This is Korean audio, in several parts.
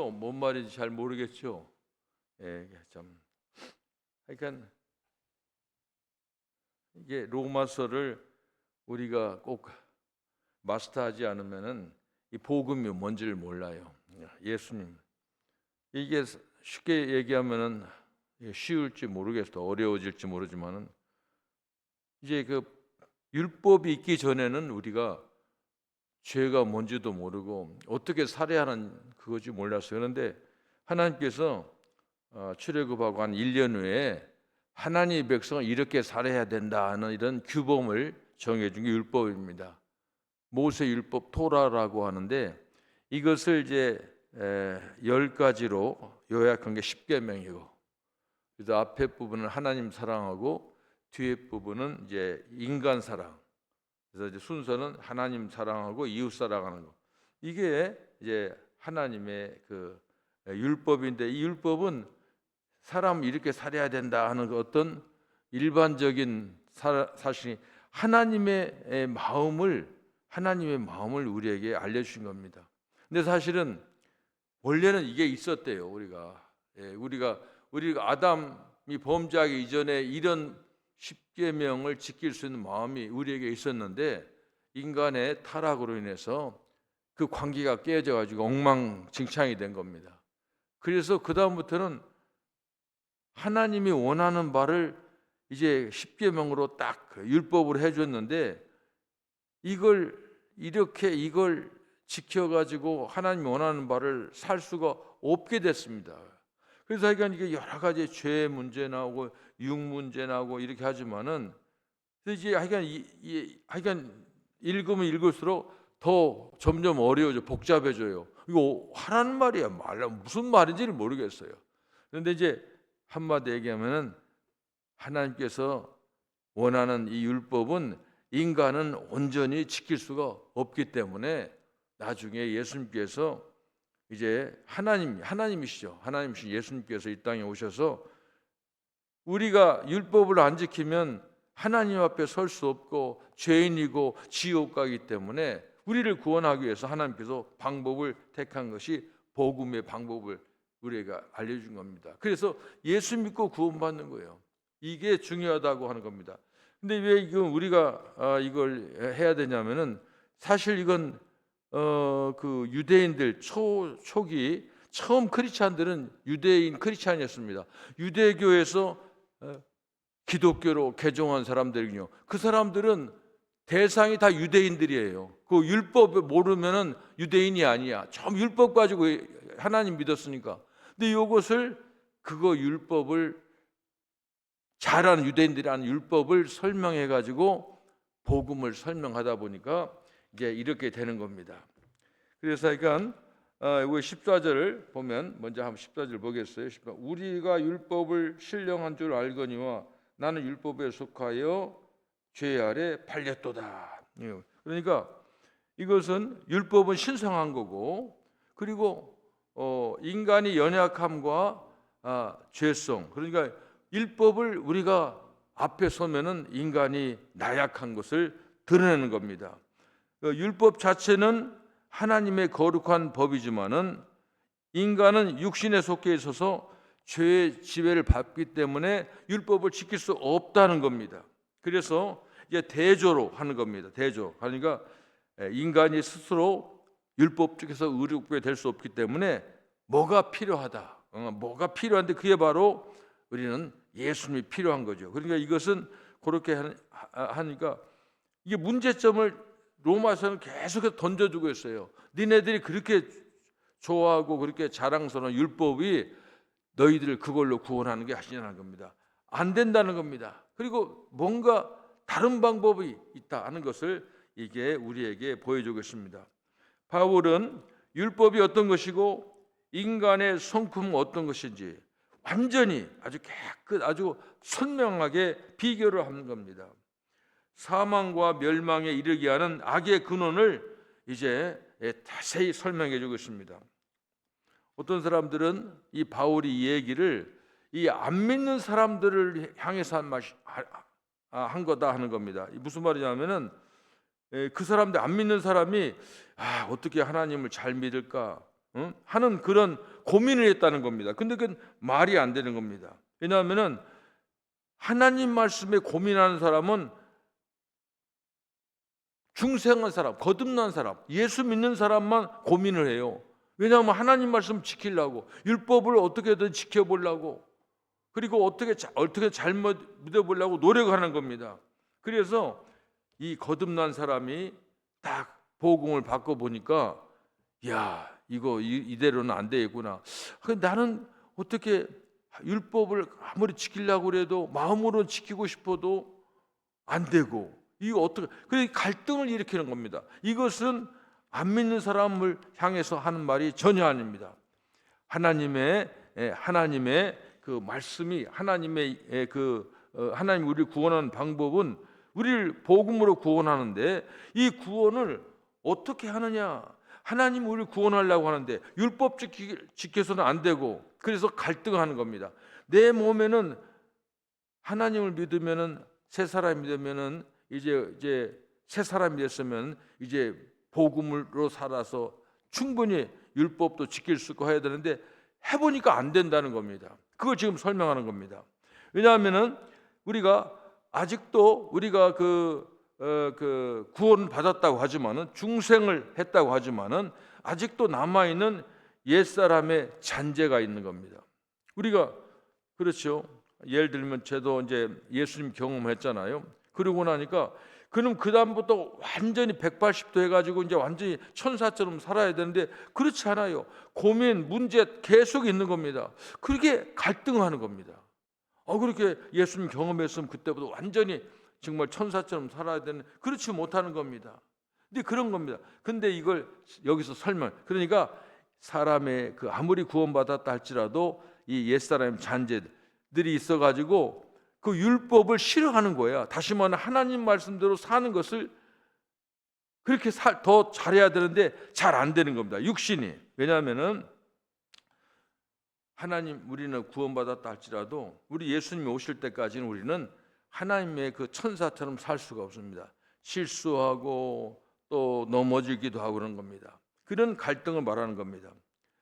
뭔 말인지 잘 모르겠죠. 예, 참. 그러니까 이게 로마서를 우리가 꼭 마스터하지 않으면은 이 복음이 뭔지를 몰라요. 예수님. 이게 쉽게 얘기하면은 쉬울지 모르겠어, 어려워질지 모르지만은 이제 그 율법이 있기 전에는 우리가 죄가 뭔지도 모르고 어떻게 살아야 하는 그것이 몰랐어요. 그런데 하나님께서 출애굽하고 한 1년 후에 하나님의 백성은 이렇게 살아야 된다 하는 이런 규범을 정해준 게 율법입니다. 모세 율법 토라라고 하는데 이것을 이제 10가지로 요약한 게 10계명이고, 그래서 앞에 부분은 하나님 사랑하고 뒤에 부분은 이제 인간 사랑. 그래서 이제 순서는 하나님 사랑하고 이웃 사랑하는 거. 이게 이제 하나님의 그 율법인데, 이 율법은 사람 이렇게 살아야 된다 하는 그 어떤 일반적인 사실이 하나님의 마음을 우리에게 알려주신 겁니다. 근데 사실은 원래는 이게 있었대요. 우리가 아담이 범죄하기 이전에 이런 십계명을 지킬 수 있는 마음이 우리에게 있었는데 인간의 타락으로 인해서 그 관계가 깨져 가지고 엉망진창이 된 겁니다. 그래서 그 다음부터는 하나님이 원하는 바를 이제 십계명으로 딱 율법으로 해줬는데 이걸 지켜가지고 하나님이 원하는 바를 살 수가 없게 됐습니다. 그래서 이게 여러 가지 죄 문제 나오고 육 문제 나오고 이렇게 하지만은 이제 읽으면 읽을수록 더 점점 어려워져, 복잡해져요. 이거 하라는 말이야, 무슨 말인지를 모르겠어요. 그런데 이제 한마디 얘기하면은 하나님께서 원하는 이 율법은 인간은 온전히 지킬 수가 없기 때문에 나중에 예수님께서 이제 하나님이시죠. 하나님이신 예수님께서 이 땅에 오셔서 우리가 율법을 안 지키면 하나님 앞에 설 수 없고 죄인이고 지옥 가기 때문에 우리를 구원하기 위해서 하나님께서 방법을 택한 것이 복음의 방법을 우리가 알려준 겁니다. 그래서 예수 믿고 구원받는 거예요. 이게 중요하다고 하는 겁니다. 근데 왜 이건 우리가 이걸 해야 되냐면은 사실 이건 그 유대인들 초기 처음 크리스찬들은 유대인 크리스찬이었습니다. 유대교에서 기독교로 개종한 사람들이요. 그 사람들은 대상이 다 유대인들이에요. 그 율법 모르면은 유대인이 아니야. 좀 율법 가지고 하나님 믿었으니까. 근데 이것을 율법을 잘 아는 유대인들이 아는 율법을 설명해 가지고 복음을 설명하다 보니까 이제 이렇게 되는 겁니다. 그래서 이거 14절을 보면 먼저 한번 14절 보겠어요. 우리가 율법을 신령한 줄 알거니와 나는 율법에 속하여 죄 아래 팔렸도다. 그러니까 이것은 율법은 신성한 거고, 그리고 인간이 연약함과 죄성, 그러니까 율법을 우리가 앞에 서면은 인간이 나약한 것을 드러내는 겁니다. 율법 자체는 하나님의 거룩한 법이지만은 인간은 육신에 속해 있어서 죄의 지배를 받기 때문에 율법을 지킬 수 없다는 겁니다. 그래서 이제 대조로 하는 겁니다. 대조. 그러니까 인간이 스스로 율법 중에서 의롭게 될 수 없기 때문에 뭐가 필요하다. 뭐가 필요한데 그게 바로 우리는 예수님이 필요한 거죠. 그러니까 이것은 그렇게 하니까 이게 문제점을 로마서는 계속해서 던져주고 있어요. 니네들이 그렇게 좋아하고 그렇게 자랑스러운 율법이 너희들을 그걸로 구원하는 게 아니라는 겁니다. 안 된다는 겁니다. 그리고 뭔가 다른 방법이 있다 하는 것을 이게 우리에게 보여주고 있습니다. 바울은 율법이 어떤 것이고 인간의 성품은 어떤 것인지 완전히 아주 아주 선명하게 비교를 하는 겁니다. 사망과 멸망에 이르게 하는 악의 근원을 이제 자세히 설명해 주고 있습니다. 어떤 사람들은 이 바울이 이 얘기를 이 안 믿는 사람들을 향해서 한 거다 하는 겁니다. 무슨 말이냐면은 그 사람들, 안 믿는 사람이 어떻게 하나님을 잘 믿을까? 하는 그런 고민을 했다는 겁니다. 근데 그건 말이 안 되는 겁니다. 왜냐하면은 하나님 말씀에 고민하는 사람은 중생한 사람, 거듭난 사람, 예수 믿는 사람만 고민을 해요. 왜냐하면 하나님 말씀 지키려고, 율법을 어떻게든 지켜보려고, 그리고 어떻게 잘못 믿어보려고 노력하는 겁니다. 그래서 이 거듭난 사람이 딱 복음을 받고 보니까, 야, 이거 이대로는 안 되겠구나. 나는 어떻게 율법을 아무리 지키려고 해도 마음으로 지키고 싶어도 안 되고, 이거 어떻게, 그래 갈등을 일으키는 겁니다. 이것은 안 믿는 사람을 향해서 하는 말이 전혀 아닙니다. 하나님의 그 말씀이, 하나님의 하나님 우리를 구원하는 방법은 우리를 복음으로 구원하는데, 이 구원을 어떻게 하느냐? 하나님 우리를 구원하려고 하는데 율법 지켜서는 안 되고, 그래서 갈등하는 겁니다. 내 몸에는 하나님을 믿으면은, 새 사람이 믿으면은, 이제 새 사람이 됐으면 이제 복음으로 살아서 충분히 율법도 지킬 수 있고 해야 되는데, 해보니까 안 된다는 겁니다. 그걸 지금 설명하는 겁니다. 왜냐하면은 우리가 아직도 우리가 구원 받았다고 하지만은, 중생을 했다고 하지만은 아직도 남아 있는 옛 사람의 잔재가 있는 겁니다. 우리가 그렇죠. 예를 들면 저도 이제 예수님 경험했잖아요. 그러고 나니까 그럼 그 다음부터 완전히 180도 해가지고 이제 완전히 천사처럼 살아야 되는데 그렇지 않아요. 고민, 문제 계속 있는 겁니다. 그렇게 갈등하는 겁니다. 그렇게 예수님 경험했으면 그때부터 완전히 정말 천사처럼 살아야 되는, 그렇지 못하는 겁니다. 근데 그런 겁니다. 근데 이걸 여기서 그러니까 사람의 아무리 구원받았다 할지라도 이 옛사람의 잔재들이 있어가지고 그 율법을 싫어하는 거야. 다시 말하면 하나님 말씀대로 사는 것을 그렇게 더 잘해야 되는데 잘 안 되는 겁니다. 육신이. 왜냐하면은 우리는 구원받았다 할지라도 우리 예수님이 오실 때까지는 우리는 하나님의 그 천사처럼 살 수가 없습니다. 실수하고 또 넘어지기도 하고 그런 겁니다. 그런 갈등을 말하는 겁니다.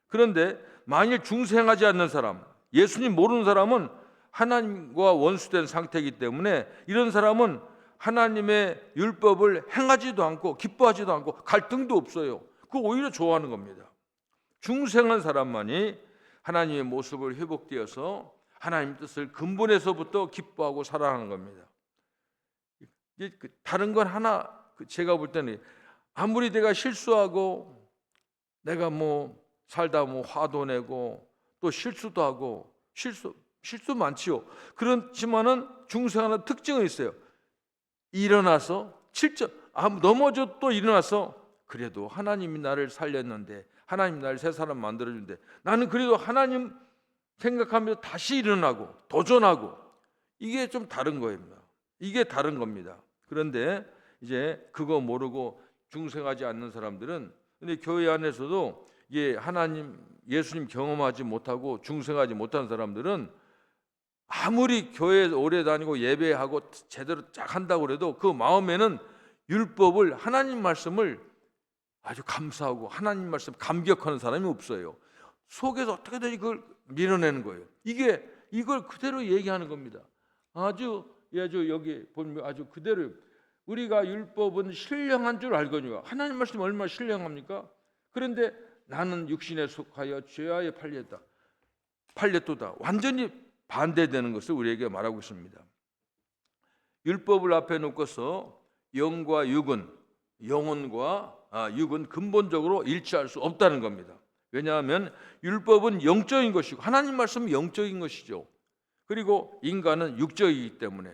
그런데 만일 중생하지 않는 사람, 예수님 모르는 사람은 하나님과 원수된 상태이기 때문에 이런 사람은 하나님의 율법을 행하지도 않고 기뻐하지도 않고 갈등도 없어요. 그거 오히려 좋아하는 겁니다. 중생한 사람만이 하나님의 모습을 회복되어서 하나님 뜻을 근본에서부터 기뻐하고 사랑하는 겁니다. 다른 건 하나, 제가 볼 때는 아무리 내가 실수하고 내가 살다 화도 내고 또 실수도 하고, 실수 많지요. 그렇지만은 중생하는 특징은 있어요. 일어나서 넘어져 또 일어나서, 그래도 하나님이 나를 살렸는데, 하나님이 나를 새 사람 만들어준데 나는 그래도 하나님 생각하면서 다시 일어나고 도전하고, 이게 좀 다른 거예요. 이게 다른 겁니다. 그런데 이제 그거 모르고 중생하지 않는 사람들은, 근데 교회 안에서도 예수님 경험하지 못하고 중생하지 못한 사람들은 아무리 교회 오래 다니고 예배하고 제대로 쫙 한다고 해도 그 마음에는 율법을, 하나님 말씀을 아주 감사하고 하나님 말씀 감격하는 사람이 없어요. 속에서 어떻게든 이걸 밀어내는 거예요. 이걸 그대로 얘기하는 겁니다. 아주 여기 보면 아주 그대로, 우리가 율법은 신령한 줄 알거니와. 하나님 말씀 얼마나 신령합니까? 그런데 나는 육신에 속하여 죄하에 팔렸도다. 완전히 반대되는 것을 우리에게 말하고 있습니다. 율법을 앞에 놓고서 영과 육은, 영혼과 육은 근본적으로 일치할 수 없다는 겁니다. 왜냐하면 율법은 영적인 것이고 하나님 말씀은 영적인 것이죠. 그리고 인간은 육적이기 때문에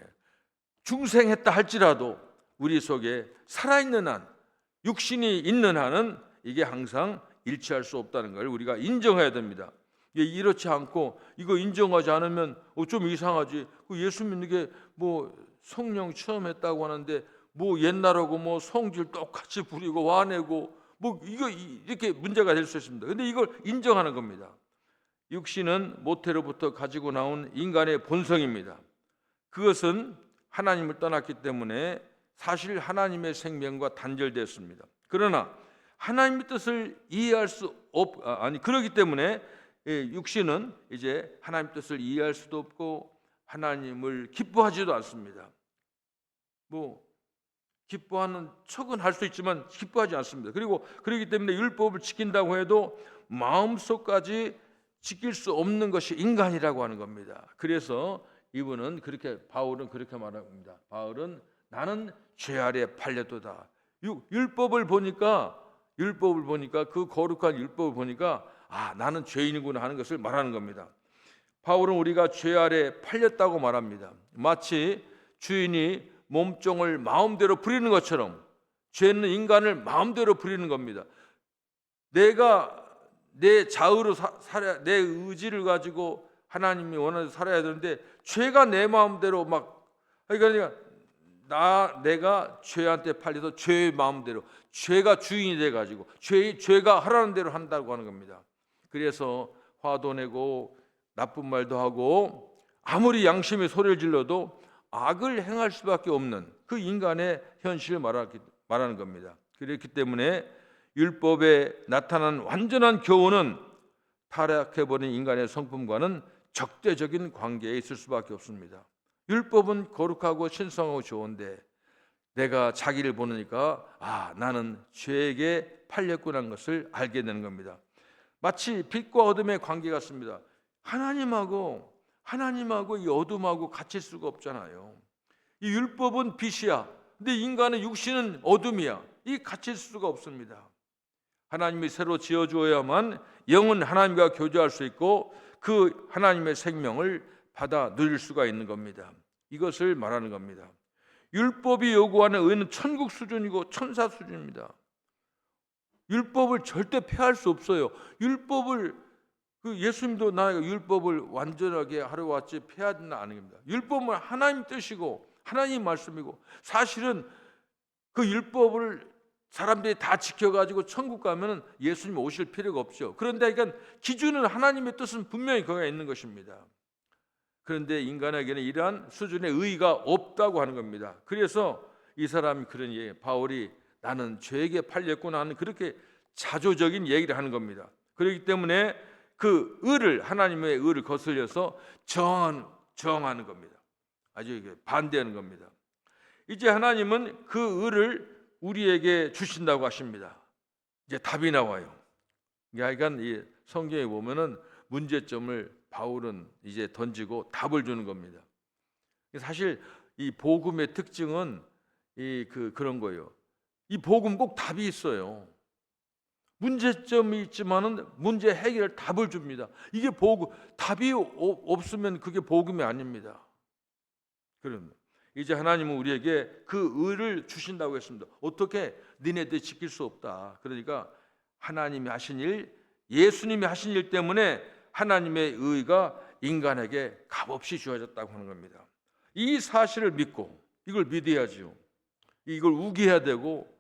중생했다 할지라도 우리 속에 살아있는 한, 육신이 있는 한은 이게 항상 일치할 수 없다는 걸 우리가 인정해야 됩니다. 이렇지 않고 이거 인정하지 않으면 좀 이상하지. 예수 믿는 게 성령 체험했다고 하는데 옛날하고 성질 똑같이 부리고 화내고 이거 이렇게 문제가 될 수 있습니다. 근데 이걸 인정하는 겁니다. 육신은 모태로부터 가지고 나온 인간의 본성입니다. 그것은 하나님을 떠났기 때문에 사실 하나님의 생명과 단절됐습니다. 그러나 하나님의 뜻을 이해할 수 아니 그렇기 때문에 육신은 이제 하나님의 뜻을 이해할 수도 없고 하나님을 기뻐하지도 않습니다. 뭐 기뻐하는 척은 할 수 있지만 기뻐하지 않습니다. 그리고 그렇기 때문에 율법을 지킨다고 해도 마음속까지 지킬 수 없는 것이 인간이라고 하는 겁니다. 그래서 바울은 그렇게 말합니다. 바울은 나는 죄 아래 팔렸도다. 율법을 보니까 그 거룩한 율법을 보니까 나는 죄인이구나 하는 것을 말하는 겁니다. 바울은 우리가 죄 아래 팔렸다고 말합니다. 마치 주인이 몸종을 마음대로 부리는 것처럼 죄는 인간을 마음대로 부리는 겁니다. 내가 내 자의로 내 의지를 가지고 하나님이 원하는 살아야 되는데 죄가 내 마음대로 그러니까 내가 죄한테 팔려서 죄의 마음대로 죄가 주인이 돼 가지고 죄가 하라는 대로 한다고 하는 겁니다. 그래서 화도 내고 나쁜 말도 하고 아무리 양심의 소리를 질러도 악을 행할 수밖에 없는 그 인간의 현실을 말하는 겁니다. 그렇기 때문에 율법에 나타난 완전한 교훈은 타락해버린 인간의 성품과는 적대적인 관계에 있을 수밖에 없습니다. 율법은 거룩하고 신성하고 좋은데 내가 자기를 보니까 나는 죄에게 팔렸구나 하는 것을 알게 되는 겁니다. 마치 빛과 어둠의 관계 같습니다. 하나님하고 이 어둠하고 같이 수가 없잖아요. 이 율법은 빛이야. 근데 인간의 육신은 어둠이야. 이 같이 수가 없습니다. 하나님이 새로 지어주어야만 영은 하나님과 교제할 수 있고 그 하나님의 생명을 받아 누릴 수가 있는 겁니다. 이것을 말하는 겁니다. 율법이 요구하는 의는 천국 수준이고 천사 수준입니다. 율법을 절대 폐할 수 없어요. 예수님도 나에게 율법을 완전하게 하루같이 폐해야 된다 아는 겁니다. 율법은 하나님 뜻이고 하나님 말씀이고 사실은 그 율법을 사람들이 다 지켜가지고 천국 가면은 예수님 오실 필요가 없죠. 그런데 그러니까 기준은 하나님의 뜻은 분명히 거기에 있는 것입니다. 그런데 인간에게는 이러한 수준의 의의가 없다고 하는 겁니다. 그래서 이 사람이 그런 얘기, 바울이 나는 죄에게 팔렸구나 하는 그렇게 자조적인 얘기를 하는 겁니다. 그렇기 때문에 그 의를 하나님의 의를 거슬려서 저항하는 겁니다. 아주 이게 반대하는 겁니다. 이제 하나님은 그 의를 우리에게 주신다고 하십니다. 이제 답이 나와요. 그러니까 이 성경에 보면은 문제점을 바울은 이제 던지고 답을 주는 겁니다. 사실 이 복음의 특징은 그런 거예요. 이 복음 꼭 답이 있어요. 문제점이 있지만은 문제 해결 답을 줍니다. 이게 복음, 답이 없으면 그게 복음이 아닙니다. 그럼 이제 하나님은 우리에게 그 의를 주신다고 했습니다. 어떻게? 니네들 지킬 수 없다. 그러니까 하나님이 하신 일, 예수님이 하신 일 때문에 하나님의 의가 인간에게 값없이 주어졌다고 하는 겁니다. 이 사실을 믿고 이걸 믿어야지요. 이걸 우기해야 되고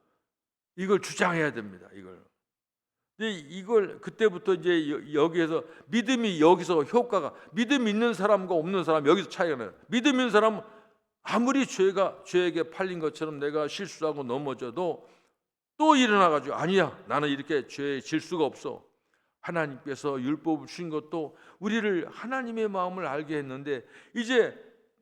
이걸 주장해야 됩니다. 이걸 그때부터 이제 여기에서 믿음이 여기서 효과가 믿음 있는 사람과 없는 사람 여기서 차이가 나요. 믿음 있는 사람은 아무리 죄에게 팔린 것처럼 내가 실수하고 넘어져도 또 일어나가지고 아니야 나는 이렇게 죄에 질 수가 없어. 하나님께서 율법을 주신 것도 우리를 하나님의 마음을 알게 했는데 이제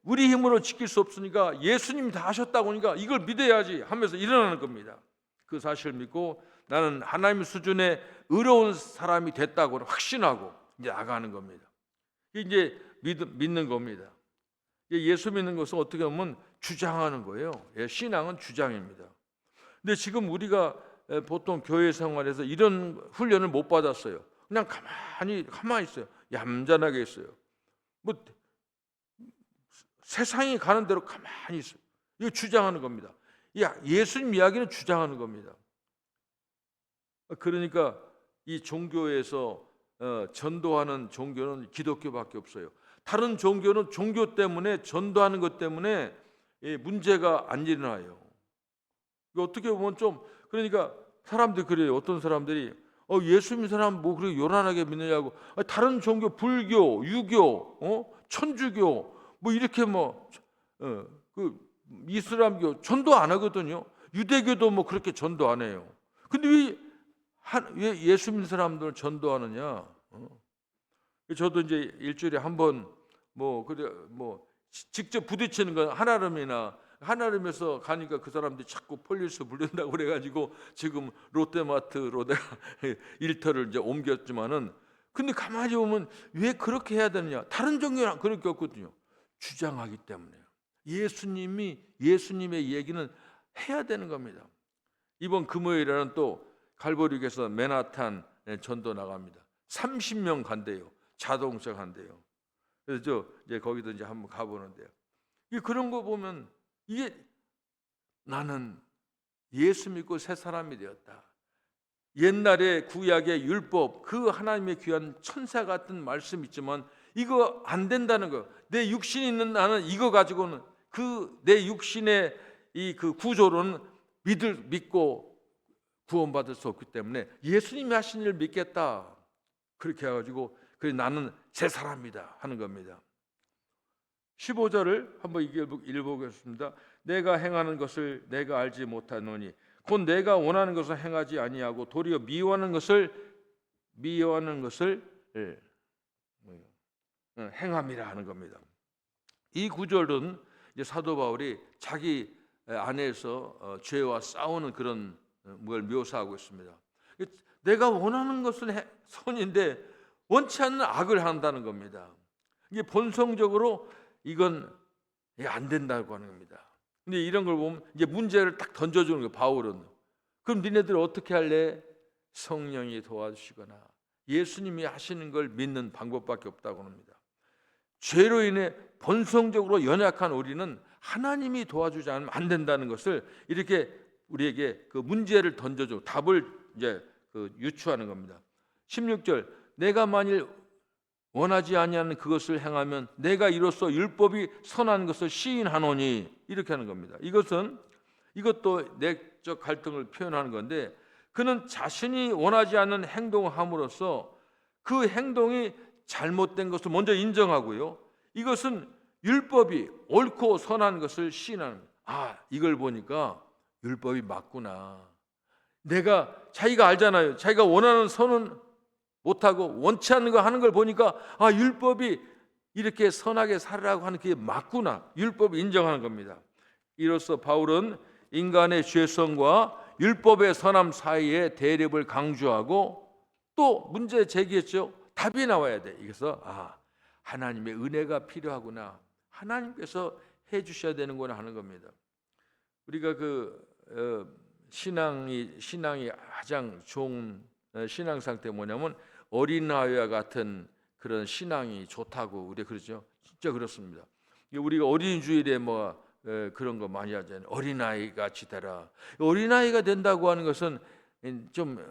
우리 힘으로 지킬 수 없으니까 예수님이 다 하셨다고 하니까 이걸 믿어야지 하면서 일어나는 겁니다. 그 사실을 믿고 나는 하나님 수준의 의로운 사람이 됐다고 확신하고 이제 나가는 겁니다. 이제 믿는 겁니다. 예수 믿는 것은 어떻게 보면 주장하는 거예요. 신앙은 주장입니다. 근데 지금 우리가 보통 교회 생활에서 이런 훈련을 못 받았어요. 그냥 가만히 있어요. 얌전하게 있어요. 세상이 가는 대로 가만히 있어요. 이거 주장하는 겁니다. 예수님 이야기는 주장하는 겁니다. 그러니까 이 종교에서 전도하는 종교는 기독교밖에 없어요. 다른 종교는 종교 때문에 전도하는 것 때문에 문제가 안 일어나요. 어떻게 보면 그러니까 사람들이 그래요. 어떤 사람들이 예수 믿는 사람 그렇게 요란하게 믿느냐고. 다른 종교 불교, 유교, 천주교 이렇게 이슬람교 전도 안 하거든요. 유대교도 그렇게 전도 안 해요. 근데 왜 왜 예수 믿는 사람들을 전도하느냐? 저도 이제 일주일에 한 번 직접 부딪히는 건 한아름에서 가니까 그 사람들이 자꾸 폴리스 부른다고 그래가지고 지금 롯데마트로 내가 일터를 이제 옮겼지만은, 근데 가만히 보면 왜 그렇게 해야 되느냐? 다른 종교는 그렇게 없거든요. 주장하기 때문에요. 예수님의 얘기는 해야 되는 겁니다. 이번 금요일에는 또 갈보리교에서 맨하탄 전도 나갑니다. 30명 간대요. 자동차 간대요. 그래서 이제 거기도 이제 한번 가보는데요. 그런 거 보면 이게 나는 예수 믿고 새 사람이 되었다. 옛날에 구약의 율법, 그 하나님의 귀한 천사 같은 말씀 있지만 이거 안 된다는 거. 내 육신이 있는 나는 이거 가지고는 내 육신의 그 구조로는 믿고 구원받을 수 없기 때문에 예수님이 하신 일을 믿겠다. 그렇게 해가지고 나는 새 사람이다 하는 겁니다. 15절을 한번 읽어보겠습니다. 내가 행하는 것을 내가 알지 못하노니 곧 내가 원하는 것을 행하지 아니하고 도리어 미워하는 것을 행함이라 하는 겁니다. 이 구절은 이제 사도 바울이 자기 안에서 죄와 싸우는 그런 걸 묘사하고 있습니다. 내가 원하는 것은 선인데 원치 않는 악을 한다는 겁니다. 이게 본성적으로 이건 안 된다고 하는 겁니다. 근데 이런 걸 보면 이제 문제를 딱 던져주는 거예요. 바울은. 그럼 니네들 어떻게 할래? 성령이 도와주시거나 예수님이 하시는 걸 믿는 방법밖에 없다고 합니다. 죄로 인해 본성적으로 연약한 우리는 하나님이 도와주지 않으면 안 된다는 것을 이렇게 우리에게 그 문제를 던져주고 답을 이제 유추하는 겁니다. 16절, 내가 만일 원하지 아니하는 그것을 행하면 내가 이로써 율법이 선한 것을 시인하노니, 이렇게 하는 겁니다. 이것도 내적 갈등을 표현하는 건데, 그는 자신이 원하지 않는 행동을 함으로써 그 행동이 잘못된 것을 먼저 인정하고요, 이것은 율법이 옳고 선한 것을 시인하는 거예요. 이걸 보니까 율법이 맞구나. 자기가 알잖아요. 자기가 원하는 선은 못하고 원치 않는 거 하는 걸 보니까 율법이 이렇게 선하게 살으라고 하는 게 맞구나. 율법을 인정하는 겁니다. 이로써 바울은 인간의 죄성과 율법의 선함 사이에 대립을 강조하고 또 문제 제기했죠. 답이 나와야 돼. 그래서 하나님의 은혜가 필요하구나. 하나님께서 해주셔야 되는구나 하는 겁니다. 우리가 신앙이 가장 좋은 신앙 상태 뭐냐면 어린아이와 같은 그런 신앙이 좋다고 우리가 그러죠. 진짜 그렇습니다. 우리가 어린이 주일에 그런 거 많이 하잖아요. 어린아이 같이 되라. 어린아이가 된다고 하는 것은 좀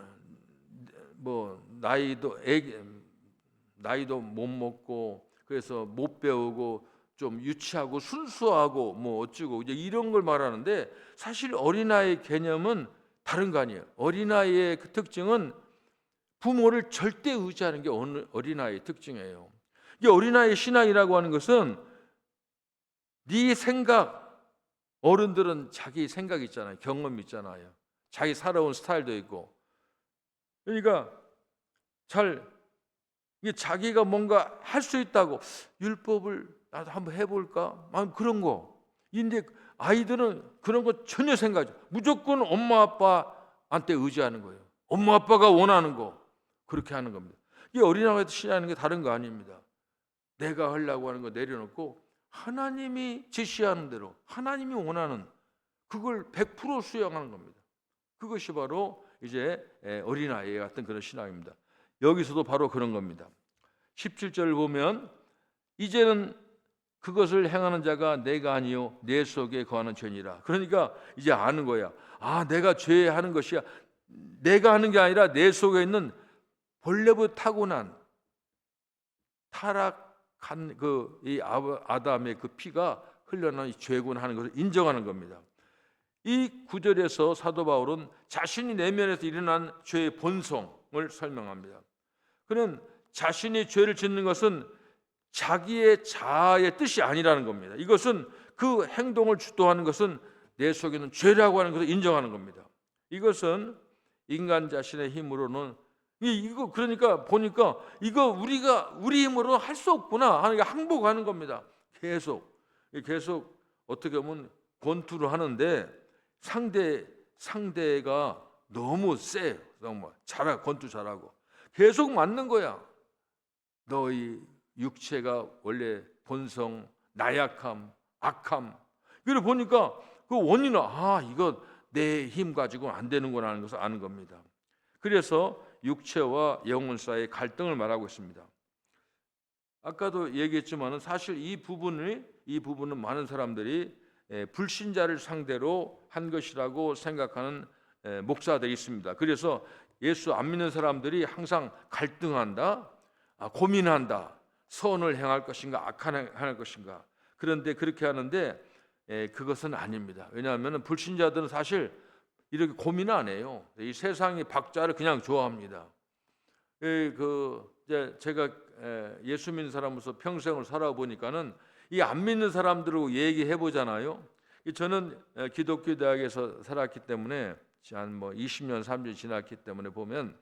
나이도 못 먹고 그래서 못 배우고 좀 유치하고 순수하고 어쩌고 이제 이런 걸 말하는데, 사실 어린아이 개념은 다른 거 아니에요. 어린아이의 그 특징은 부모를 절대 의지하는 게 어린아이의 특징이에요. 이 어린아이의 신앙이라고 하는 것은 네 생각, 어른들은 자기 생각 있잖아요. 경험 있잖아요. 자기 살아온 스타일도 있고. 그러니까 자기가 뭔가 할 수 있다고, 율법을 나도 한번 해볼까? 그런 거. 근데 아이들은 그런 거 전혀 생각하지. 무조건 엄마 아빠한테 의지하는 거예요. 엄마 아빠가 원하는 거 그렇게 하는 겁니다. 이 어린아이가 신뢰하는 게 다른 거 아닙니다. 내가 하려고 하는 거 내려놓고 하나님이 지시하는 대로, 하나님이 원하는 그걸 100% 수용하는 겁니다. 그것이 바로 이제 어린아이 같은 그런 신앙입니다. 여기서도 바로 그런 겁니다. 17절을 보면 이제는 그것을 행하는 자가 내가 아니요 내 속에 거하는 죄니라. 그러니까 이제 아는 거야. 내가 죄하는 것이야. 내가 하는 게 아니라 내 속에 있는 본래부터 타고난 타락한 이 아담의 그 피가 흘러난 죄군 하는 것을 인정하는 겁니다. 이 구절에서 사도 바울은 자신이 내면에서 일어난 죄의 본성을 설명합니다. 그는 자신이 죄를 짓는 것은 자기의 자아의 뜻이 아니라는 겁니다. 이것은 그 행동을 주도하는 것은 내 속에는 죄라고 하는 것을 인정하는 겁니다. 이것은 인간 자신의 힘으로는 이거 그러니까 보니까 이거 우리 힘으로 할 수 없구나 하는 게 항복하는 겁니다. 계속 어떻게 보면 권투를 하는데 상대가 너무 세. 정말 권투 잘하고 계속 맞는 거야. 너희 육체가 원래 본성, 나약함, 악함. 이걸 보니까 그 원인은 이거 내 힘 가지고는 안 되는구나 하는 것을 아는 겁니다. 그래서 육체와 영혼 사이의 갈등을 말하고 있습니다. 아까도 얘기했지만은 사실 이 부분은 많은 사람들이 불신자를 상대로 한 것이라고 생각하는 목사들이 있습니다. 그래서 예수 안 믿는 사람들이 항상 갈등한다, 고민한다, 선을 행할 것인가, 악한 행할 것인가. 그런데 그렇게 하는데 그것은 아닙니다. 왜냐하면 불신자들은 사실 이렇게 고민 안 해요. 이 세상의 박자를 그냥 좋아합니다. 제가 예수 믿는 사람으로서 평생을 살아보니까는 이 안 믿는 사람들하고 얘기해 보잖아요. 저는 기독교 대학에서 살았기 때문에 한 20년, 30년 지났기 때문에 보면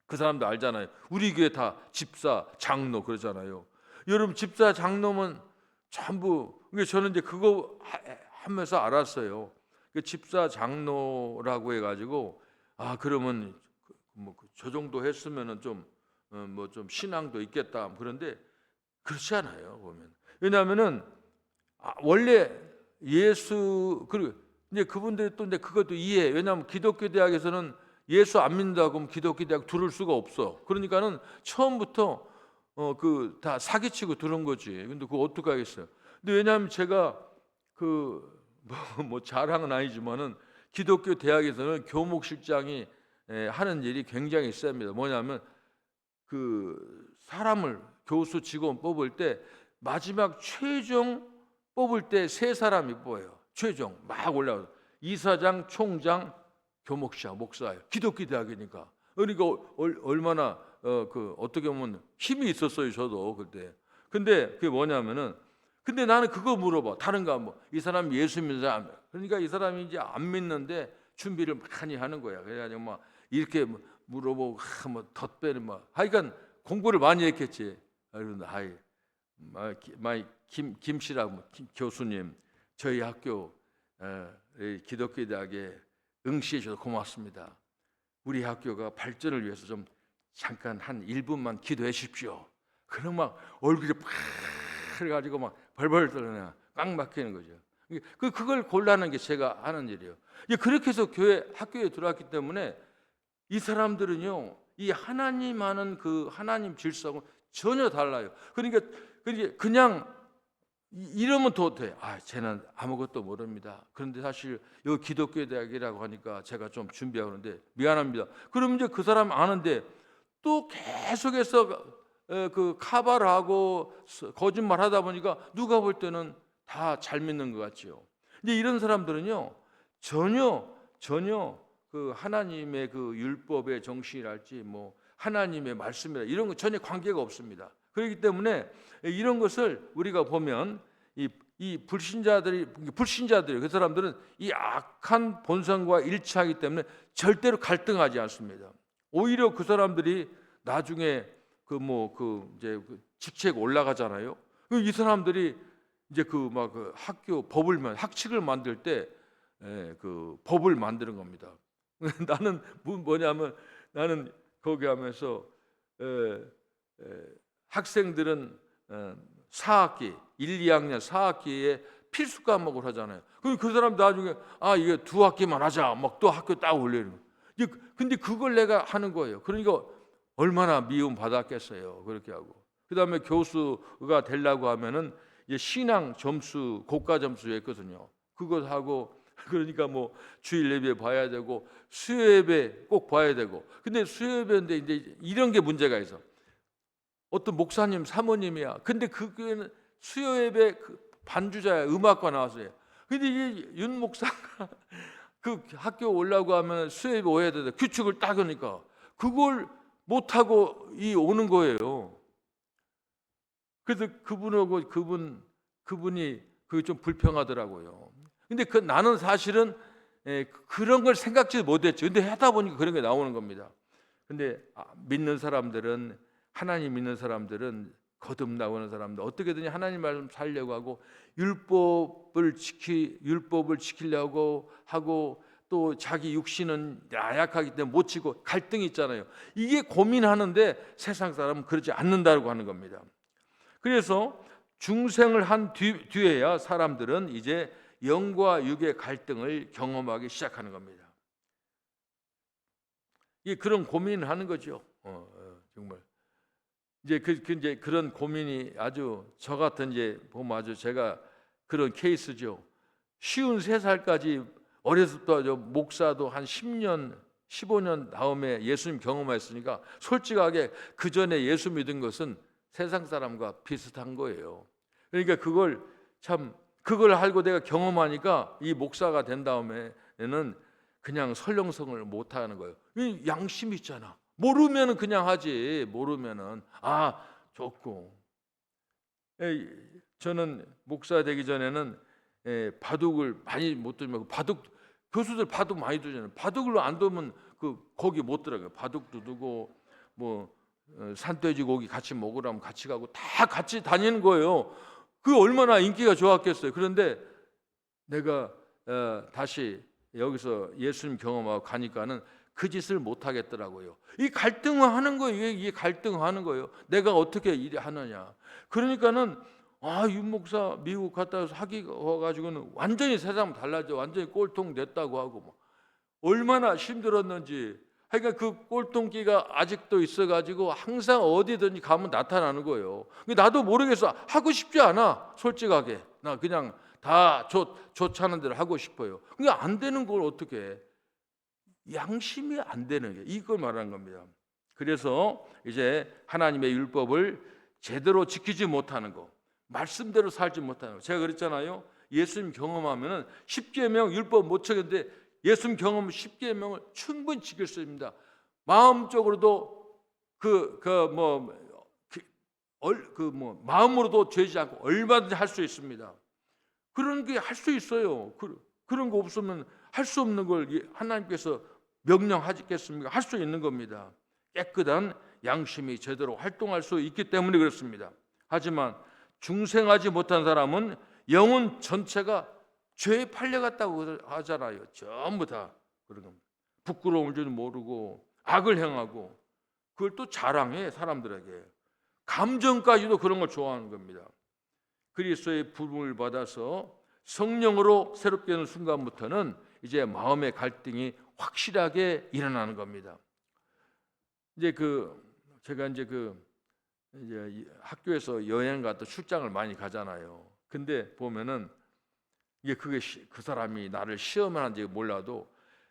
그 사람도 알잖아요. 우리 교회 다 집사, 장로 그러잖아요. 여러분 집사, 장로면 전부. 저는 이제 그거 하면서 알았어요. 그 집사, 장로라고 해가지고 그러면 저 정도 했으면은 좀 신앙도 있겠다. 그런데 그렇지 않아요. 보면 왜냐하면은 원래 예수 그리고 이제 그분들이 또 근데 그것도 이해해. 왜냐하면 기독교 대학에서는 예수 안 믿는다고 하면 기독교 대학 들을 수가 없어. 그러니까는 처음부터 다 사기치고 들은 거지. 근데 그거 어떻게 하겠어요? 근데 왜냐하면 제가 자랑은 아니지만은 기독교 대학에서는 교목실장이 하는 일이 굉장히 셉니다. 뭐냐면 사람을 교수 직원 뽑을 때 마지막 최종 뽑을 때 3사람이 뽑아요. 최종 막 올라가서 이사장, 총장, 교목장, 목사예요. 기독교 대학이니까. 그러니까 얼마나 어떻게 보면 힘이 있었어요. 저도 그때. 근데 그게 뭐냐면은 근데 나는 그거 물어봐. 다른 거 이 사람 예수 믿는 사람. 그러니까 이 사람이 이제 안 믿는데 준비를 많이 하는 거야. 그래가지고 막 이렇게 물어보고 덧배는 하여간 공부를 많이 했겠지. 그런데 김 씨라고 교수님 저희 학교 기독교 대학에 응시해 주셔서 고맙습니다. 우리 학교가 발전을 위해서 좀 잠깐 한 1분만 기도해 주십시오. 그럼 막 얼굴이 그래가지고 막 벌벌 떨어나 꽉 막히는 거죠. 그걸 골라는 게 제가 하는 일이에요. 그렇게 해서 학교에 들어왔기 때문에 이 사람들은요, 이 하나님 하는 그 하나님 질서하고 전혀 달라요. 그러니까 그냥 이러면 더 돼. 쟤는 아무것도 모릅니다. 그런데 사실 여기 기독교 대학이라고 하니까 제가 좀 준비하는데 미안합니다. 그럼 이제 그 사람 아는데 또 계속해서 카바를 하고 거짓말 하다 보니까 누가 볼 때는 다 잘 믿는 것 같지요. 이제 이런 사람들은요 전혀 그 하나님의 그 율법의 정신이랄지 하나님의 말씀이라 이런 거 전혀 관계가 없습니다. 그렇기 때문에 이런 것을 우리가 보면 이 불신자들이 그 사람들은 이 악한 본성과 일치하기 때문에 절대로 갈등하지 않습니다. 오히려 그 사람들이 나중에 이제 직책 올라가잖아요. 이 사람들이 이제 학교 학칙을 만들 때 법을 만드는 겁니다. 나는 뭐냐면 나는 거기 하면서 학생들은 4학기 1, 2학년 4학기에 필수 과목을 하잖아요. 그 사람 나중에 이게 2학기만 하자 막 또 학교 딱 올리는 거예요. 근데 그걸 내가 하는 거예요. 그러니까 얼마나 미움 받았겠어요. 그렇게 하고 그다음에 교수가 되려고 하면은 신앙 점수 고가 점수 있거든요. 그것 하고 그러니까 주일 예배 봐야 되고 수요 예배 꼭 봐야 되고. 근데 수요 예배인데 이제 이런 게 문제가 있어. 어떤 목사님 사모님이야. 근데 그 교회는 수요 예배 반주자야. 음악과 나왔어요. 근데 이 윤 목사가 그 학교 올라고 하면 수요 예배 오해야 되는데 규칙을 딱 하니까 그걸 못 하고 오는 거예요. 그래서 그분하고 그분이 그게 좀 불평하더라고요. 근데 나는 사실은 그런 걸 생각지 못했죠. 근데 하다 보니까 그런 게 나오는 겁니다. 근데 믿는 사람들은, 하나님 믿는 사람들은, 거듭나오는 사람들 어떻게든 하나님 말씀 살려고 하고 율법을 지키려고 하고, 또 자기 육신은 나약하기 때문에 못 지고 갈등이 있잖아요. 이게 고민하는데 세상 사람은 그러지 않는다고 하는 겁니다. 그래서 중생을 한 뒤에야 사람들은 이제 영과 육의 갈등을 경험하기 시작하는 겁니다. 이게 그런 고민을 하는 거죠. 정말 이제 그런 고민이 아주 저 같은 이제 보면 아주 제가 그런 케이스죠. 53살까지 어려서부터 저 목사도 한 10년 15년 다음에 예수님 경험했으니까 솔직하게 그 전에 예수 믿은 것은 세상 사람과 비슷한 거예요. 그러니까 그걸 알고 내가 경험하니까 이 목사가 된 다음에는 그냥 설렁성을 못 하는 거예요. 양심이 있잖아. 모르면은 그냥 하지. 모르면은 좋고. 저는 목사 되기 전에는 바둑을 많이 못 들면 교수들 바둑 많이 두잖아요. 바둑을 안 두면 거기 못 들어가요. 바둑도 두고 뭐 산돼지 고기 같이 먹으라면 같이 가고 다 같이 다니는 거예요. 그 얼마나 인기가 좋았겠어요. 그런데 내가 다시 여기서 예수님 경험하고 가니까는 그 짓을 못 하겠더라고요. 이 갈등을 하는 거예요. 이게 갈등하는 거예요. 내가 어떻게 일하느냐. 그러니까는 윤 목사 미국 갔다 와서 와가지고는 완전히 세상 달라져. 완전히 꼴통 됐다고 하고 뭐 얼마나 힘들었는지. 그러니까 그 꼴통기가 아직도 있어가지고 항상 어디든지 가면 나타나는 거예요. 나도 모르겠어. 하고 싶지 않아. 솔직하게 나 그냥 다 좋자는 대로 하고 싶어요. 그게 안 되는 걸 어떻게 해? 양심이 안 되는 게 이걸 말하는 겁니다. 그래서 이제 하나님의 율법을 제대로 지키지 못하는 거, 말씀대로 살지 못하는 거. 제가 그랬잖아요. 예수님 경험하면은 10계명 율법 못 지켰는데 예수님 경험 10계명을 충분히 지킬 수 있습니다. 마음적으로도 마음으로도 죄지 않고 얼마든지 할 수 있습니다. 그런 게 할 수 있어요. 그런 거 없으면 할 수 없는 걸 하나님께서 명령하겠습니까? 할 수 있는 겁니다. 깨끗한 양심이 제대로 활동할 수 있기 때문에 그렇습니다. 하지만 중생하지 못한 사람은 영혼 전체가 죄에 팔려갔다고 하잖아요. 전부 다 그런 겁니다. 부끄러울 줄 모르고 악을 행하고 그걸 또 자랑해 사람들에게. 감정까지도 그런 걸 좋아하는 겁니다. 그리스도의 부름을 받아서 성령으로 새롭게 되는 순간부터는 이제 마음의 갈등이 확실하게 일어나는 겁니다. 이제 제가 이제 학교에서 여행 갔다 출장을 많이 가잖아요. 근데 보면은 이게 그 사람이 나를 시험하는지 몰라도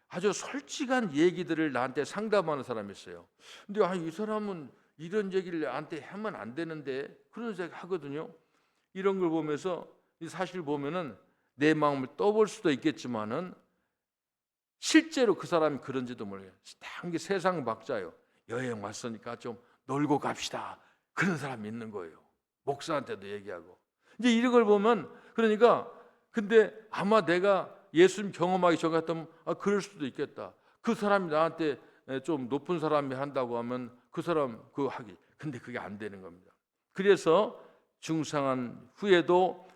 아주 솔직한 얘기들을 나한테 상담하는 사람이 있어요. 근데 이 사람은 이런 얘기를 나한테 하면 안 되는데 그런 생각 하거든요. 이런 걸 보면서 사실 보면은 내 마음을 떠볼 수도 있겠지만은 실제로 그 사람이 그런지도 모르겠어요. 다 세상 박자요. 여행 왔으니까 좀 놀고 갑시다. 그런 사람이 있는 거예요. 목사한테도 얘기하고. 이제 이런 걸 보면 그러니까 근데 아마 내가 예수님 경험하기 전 같으면 그럴 수도 있겠다. 그 사람이 나한테 좀 높은 사람이 한다고 하면 그 사람 그거 하기. 근데 그게 안 되는 겁니다. 그래서 중상한 후에도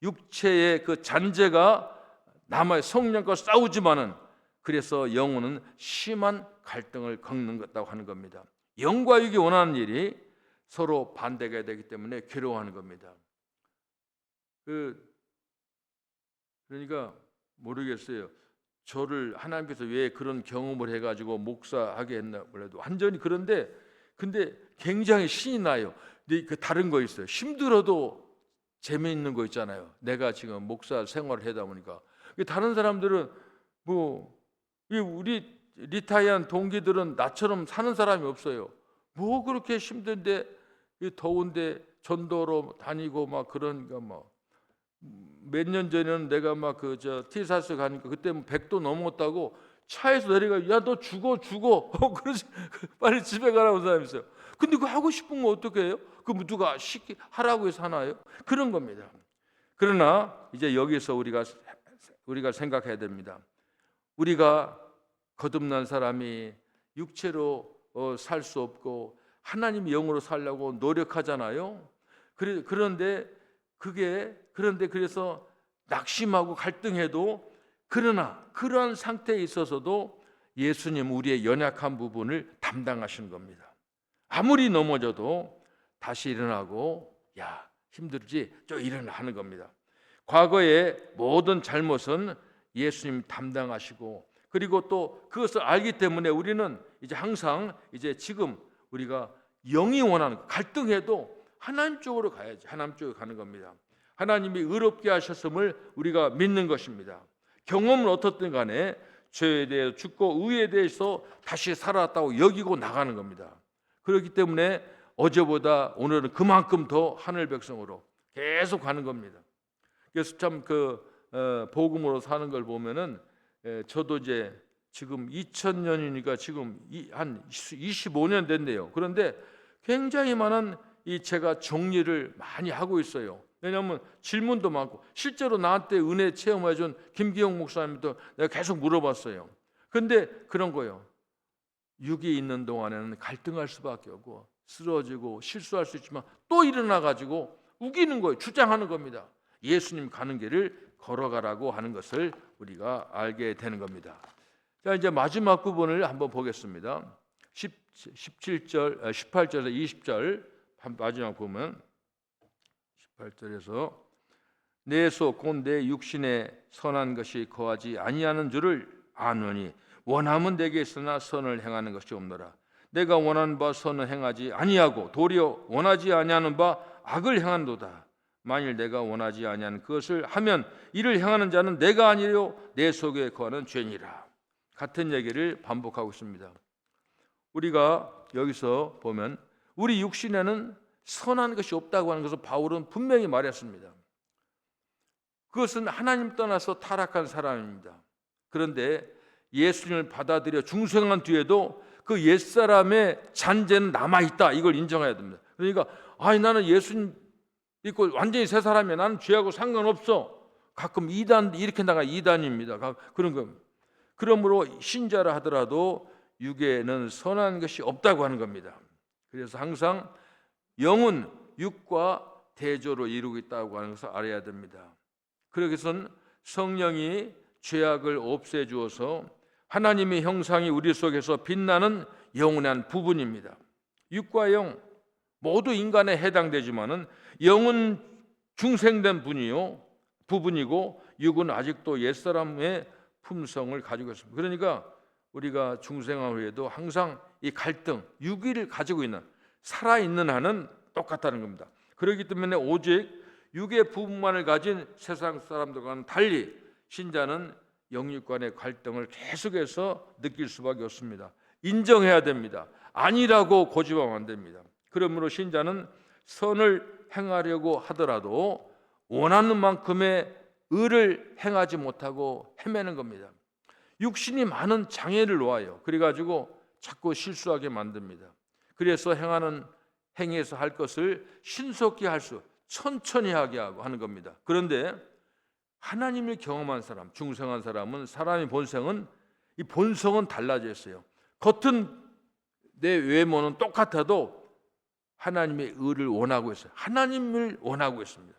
육체의 그 잔재가 남아의 성령과 싸우지만은 그래서 영혼은 심한 갈등을 겪는 것다고 하는 겁니다. 영과 육이 원하는 일이 서로 반대가 되기 때문에 괴로워하는 겁니다. 그러니까 모르겠어요. 저를 하나님께서 왜 그런 경험을 해가지고 목사하게 했나 몰라도 완전히 그런데 근데 굉장히 신이 나요. 근데 그 다른 거 있어요. 힘들어도 재미있는 거 있잖아요. 내가 지금 목사 생활을 하다 보니까 다른 사람들은 우리 리타이어한 동기들은 나처럼 사는 사람이 없어요. 그렇게 힘든데 더운데 전도로 다니고 막 그런가 몇 년 전에는 내가 티사스 가니까 그때 100도 넘었다고 차에서 내려가 야 너 죽어 그러지 빨리 집에 가라고 사람이 있어요. 근데 그거 하고 싶은 거 어떻게 해요? 누가 하라고 해서 하나요? 그런 겁니다. 그러나 이제 여기서 우리가 생각해야 됩니다. 우리가 거듭난 사람이 육체로 살 수 없고 하나님 영으로 살려고 노력하잖아요. 그런데 그래서 낙심하고 갈등해도, 그러나 그러한 상태에 있어서도 예수님 우리의 연약한 부분을 담당하시는 겁니다. 아무리 넘어져도 다시 일어나고, 야 힘들지? 저 일어나 하는 겁니다. 과거의 모든 잘못은 예수님 담당하시고, 그리고 또 그것을 알기 때문에 우리는 이제 항상 이제 지금 우리가 영이 원하는, 갈등해도 하나님 쪽으로 가야지. 하나님 쪽으로 가는 겁니다. 하나님이 의롭게 하셨음을 우리가 믿는 것입니다. 경험은 어떻든 간에 죄에 대해 죽고 의에 대해서 다시 살아왔다고 여기고 나가는 겁니다. 그렇기 때문에 어제보다 오늘은 그만큼 더 하늘 백성으로 계속 가는 겁니다. 그래서 참 복음으로 사는 걸 보면은, 저도 이제 지금 2000년이니까 지금 한 25년 됐네요. 그런데 굉장히 많은 제가 정리를 많이 하고 있어요. 왜냐하면 질문도 많고, 실제로 나한테 은혜 체험해 준 김기영 목사님도 내가 계속 물어봤어요. 그런데 그런 거예요. 육이 있는 동안에는 갈등할 수밖에 없고, 쓰러지고 실수할 수 있지만 또 일어나 가지고 우기는 거예요. 주장하는 겁니다. 예수님 가는 길을 걸어가라고 하는 것을 우리가 알게 되는 겁니다. 자, 이제 마지막 부분을 한번 보겠습니다. 18절에서 20절 마지막 보면, 18절에서 내 속 곧 내 육신에 선한 것이 거하지 아니하는 줄을 아노니 원함은 내게 있으나 선을 행하는 것이 없노라. 내가 원하는 바 선을 행하지 아니하고 도리어 원하지 아니하는 바 악을 행한도다. 만일 내가 원하지 아니하는 그것을 하면 이를 행하는 자는 내가 아니요 내 속에 거하는 죄니라. 같은 얘기를 반복하고 있습니다. 우리가 여기서 보면 우리 육신에는 선한 것이 없다고 하는 것을 바울은 분명히 말했습니다. 그것은 하나님 떠나서 타락한 사람입니다. 그런데 예수님을 받아들여 중생한 뒤에도 그 옛사람의 잔재는 남아있다, 이걸 인정해야 됩니다. 그러니까 나는 예수님 믿고 완전히 새 사람이야, 나는 죄하고 상관없어. 가끔 이단 이렇게 나가 이단입니다. 그런 겁니다. 그러므로 신자라 하더라도 육에는 선한 것이 없다고 하는 겁니다. 그래서 항상 영은 육과 대조로 이루고 있다고 하는 것을 알아야 됩니다. 그래서 성령이 죄악을 없애주어서 하나님의 형상이 우리 속에서 빛나는 영원한 부분입니다. 육과 영 모두 인간에 해당되지만은 영은 중생된 부분이고 육은 아직도 옛사람의 품성을 가지고 있습니다. 그러니까 우리가 중생한 후에도 항상 이 갈등, 육위를 가지고 있는, 살아있는 한은 똑같다는 겁니다. 그렇기 때문에 오직 육의 부분만을 가진 세상 사람들과는 달리 신자는 영육 간의 갈등을 계속해서 느낄 수밖에 없습니다. 인정해야 됩니다. 아니라고 고집하면 안 됩니다. 그러므로 신자는 선을 행하려고 하더라도 원하는 만큼의 의를 행하지 못하고 헤매는 겁니다. 육신이 많은 장애를 놓아요. 그래가지고 자꾸 실수하게 만듭니다. 그래서 행해서 할 것을 신속히 천천히 하게 하고 하는 겁니다. 그런데 하나님을 경험한 사람, 중생한 사람은, 사람의 본성은 달라져 있어요. 겉은 내 외모는 똑같아도 하나님의 의를 원하고 있어요. 하나님을 원하고 있습니다.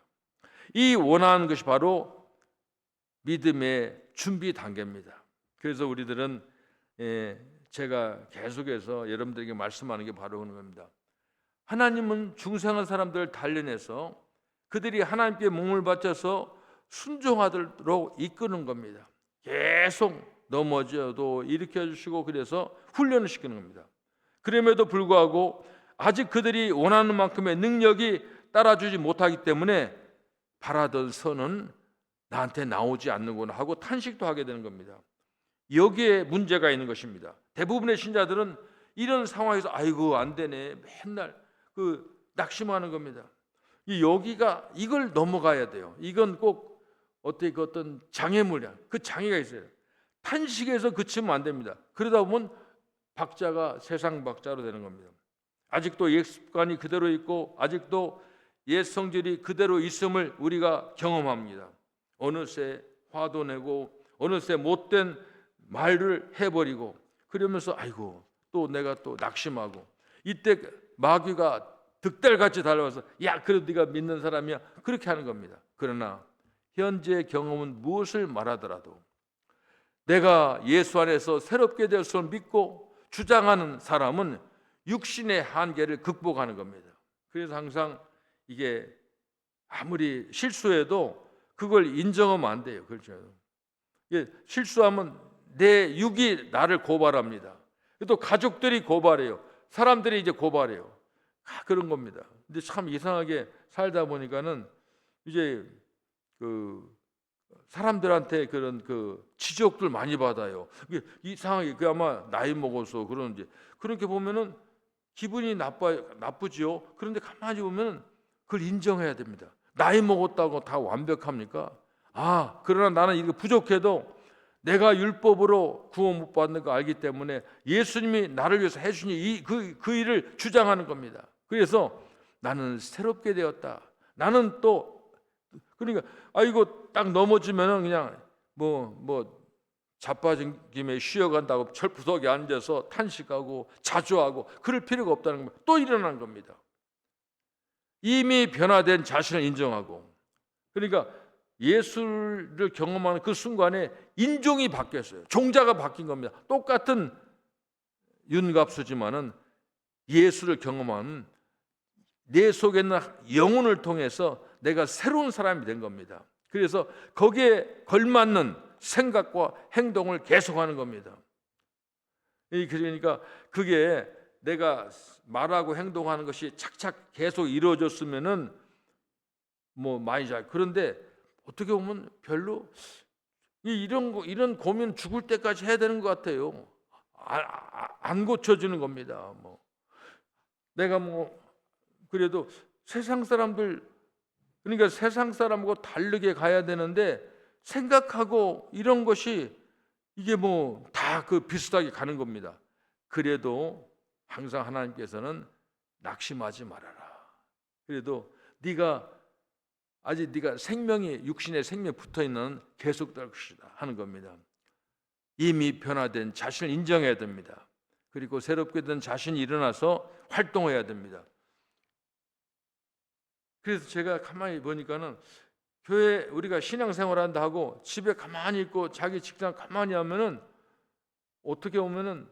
이 원하는 것이 바로 믿음의 준비 단계입니다. 그래서 우리들은 제가 계속해서 여러분들에게 말씀하는 게 바로 그런 겁니다. 하나님은 중생한 사람들을 단련해서 그들이 하나님께 몸을 바쳐서 순종하도록 이끄는 겁니다. 계속 넘어져도 일으켜 주시고, 그래서 훈련을 시키는 겁니다. 그럼에도 불구하고 아직 그들이 원하는 만큼의 능력이 따라주지 못하기 때문에 바라던 선은 나한테 나오지 않는구나 하고 탄식도 하게 되는 겁니다. 여기에 문제가 있는 것입니다. 대부분의 신자들은 이런 상황에서 아이고 안 되네, 맨날 낙심하는 겁니다. 이걸 넘어가야 돼요. 이건 꼭 어떤 장애물이야. 그 장애가 있어요. 탄식에서 그치면 안 됩니다. 그러다 보면 박자가 세상 박자로 되는 겁니다. 아직도 옛 습관이 그대로 있고 아직도 옛 성질이 그대로 있음을 우리가 경험합니다. 어느새 화도 내고 어느새 못된 말을 해버리고 그러면서 아이고 또 내가 또 낙심하고 이때 마귀가 득달같이 달려와서 야 그래도 네가 믿는 사람이야 그렇게 하는 겁니다. 그러나 현재 경험은 무엇을 말하더라도 내가 예수 안에서 새롭게 되었음을 믿고 주장하는 사람은 육신의 한계를 극복하는 겁니다. 그래서 항상 이게 아무리 실수해도 그걸 인정하면 안 돼요. 그렇죠? 실수하면 내 육이 나를 고발합니다. 또 가족들이 고발해요. 사람들이 이제 고발해요. 그런 겁니다. 근데 참 이상하게 살다 보니까는 이제 그 사람들한테 그런 그 지적들 많이 받아요. 이상하게 그 아마 나이 먹어서 그런지 그렇게 보면은 기분이 나쁘지요. 그런데 가만히 보면 그걸 인정해야 됩니다. 나이 먹었다고 다 완벽합니까? 그러나 나는 이거 부족해도 내가 율법으로 구원 못 받는 거 알기 때문에 예수님이 나를 위해서 해주신 그 일을 주장하는 겁니다. 그래서 나는 새롭게 되었다. 나는 또 그러니까 이거 딱 넘어지면은 그냥 뭐 자빠진 김에 쉬어간다고 철푸석에 앉아서 탄식하고 자조하고 그럴 필요가 없다는 겁니다. 또 일어난 겁니다. 이미 변화된 자신을 인정하고 그러니까 예수를 경험하는 그 순간에 인종이 바뀌었어요. 종자가 바뀐 겁니다. 똑같은 윤갑수지만은 예수를 경험하는 내 속에 있는 영혼을 통해서 내가 새로운 사람이 된 겁니다. 그래서 거기에 걸맞는 생각과 행동을 계속하는 겁니다. 그러니까 그게 내가 말하고 행동하는 것이 착착 계속 이루어졌으면은 뭐 많이 잘. 그런데 어떻게 보면 별로 이런 고민 죽을 때까지 해야 되는 것 같아요. 안 고쳐지는 겁니다. 내가 그래도 세상 사람들 그러니까 세상 사람하고 다르게 가야 되는데 생각하고 이런 것이 이게 다 그 비슷하게 가는 겁니다. 그래도 항상 하나님께서는 낙심하지 말아라. 그래도 네가 생명이 육신의 생명에 붙어 있는 계속될 것이다 하는 겁니다. 이미 변화된 자신을 인정해야 됩니다. 그리고 새롭게 된 자신이 일어나서 활동해야 됩니다. 그래서 제가 가만히 보니까는 교회 우리가 신앙생활한다 하고 집에 가만히 있고 자기 직장 가만히 하면은 어떻게 보면은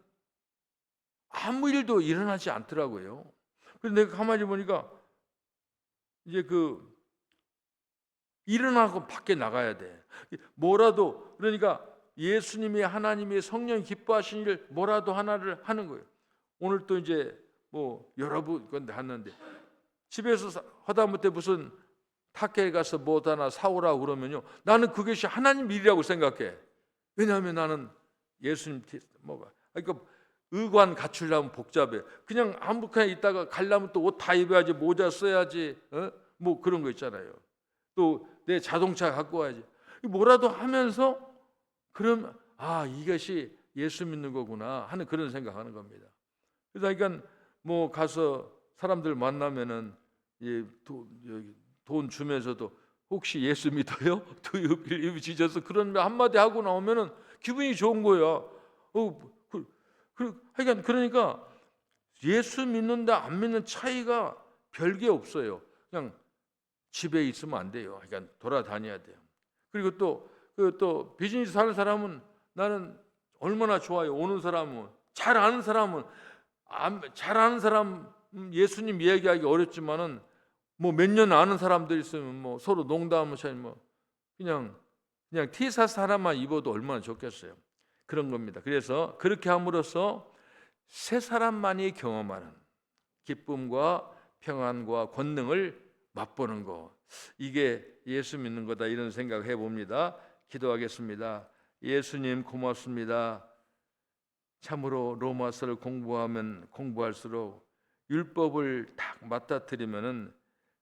아무 일도 일어나지 않더라고요. 그래서 내가 가만히 보니까 이제 일어나고 밖에 나가야 돼. 뭐라도 그러니까 예수님이 하나님의 성령 기뻐하신 일 뭐라도 하나를 하는 거예요. 오늘 또 이제 여러 분 건데 하는데 집에서 하다못해 무슨 타케에 가서 뭐 하나 사오라고 그러면요. 나는 그것이 하나님 일이라고 생각해. 왜냐하면 나는 예수님 그러니까 의관 갖추려면 복잡해. 그냥 아무렇게나 있다가 가려면 또 옷 다 입어야지 모자 써야지 그런 거 있잖아요. 또 내 자동차 갖고 와야지. 뭐라도 하면서 그럼 이것이 예수 믿는 거구나 하는 그런 생각하는 겁니다. 그러니까 가서 사람들 만나면은 돈 주면서도 혹시 예수 믿어요? Do you believe Jesus? 그런 한마디 하고 나오면은 기분이 좋은 거야. 그러니까 예수 믿는다 안 믿는 차이가 별게 없어요. 그냥 집에 있으면 안 돼요. 그러니까 돌아다녀야 돼요. 그리고 또 비즈니스 하는 사람은 나는 얼마나 좋아요. 오는 사람은 잘 아는 사람은 잘 아는 사람 예수님 이야기하기 어렵지만은 몇 년 아는 사람들 있으면 서로 농담하면서 그냥 티셔츠 하나만 입어도 얼마나 좋겠어요. 그런 겁니다. 그래서 그렇게 함으로써 새 사람만이 경험하는 기쁨과 평안과 권능을 맛보는 거, 이게 예수 믿는 거다 이런 생각을 해봅니다. 기도하겠습니다. 예수님 고맙습니다. 참으로 로마서를 공부하면 공부할수록 율법을 딱 맞닥뜨리면은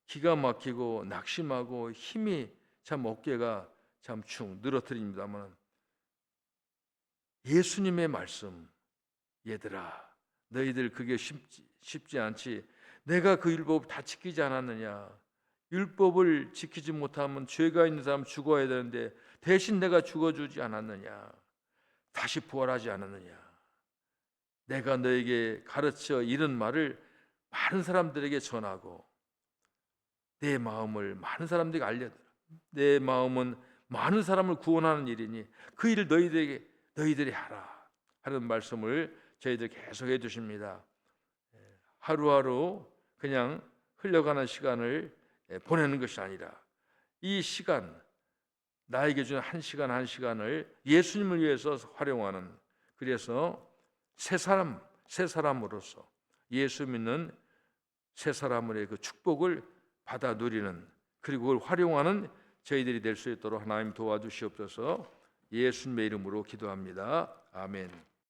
기가 막히고 낙심하고 힘이 참 어깨가 참 축 늘어뜨립니다만 예수님의 말씀, 얘들아 너희들 그게 쉽지 않지. 내가 그 율법 다 지키지 않았느냐. 율법을 지키지 못하면 죄가 있는 사람 죽어야 되는데 대신 내가 죽어주지 않았느냐. 다시 부활하지 않았느냐. 내가 너에게 가르쳐 이런 말을 많은 사람들에게 전하고 내 마음을 많은 사람들에게 알려드려. 내 마음은 많은 사람을 구원하는 일이니 그 일을 너희들이 하라 하는 말씀을 저희들 계속 해주십니다. 하루하루 그냥 흘러가는 시간을 보내는 것이 아니라 이 시간, 나에게 주는 한 시간 한 시간을 예수님을 위해서 활용하는, 그래서 새 사람으로서 예수 믿는 새 사람의 그 축복을 받아 누리는, 그리고 그걸 활용하는 저희들이 될 수 있도록 하나님 도와주시옵소서. 예수님의 이름으로 기도합니다. 아멘.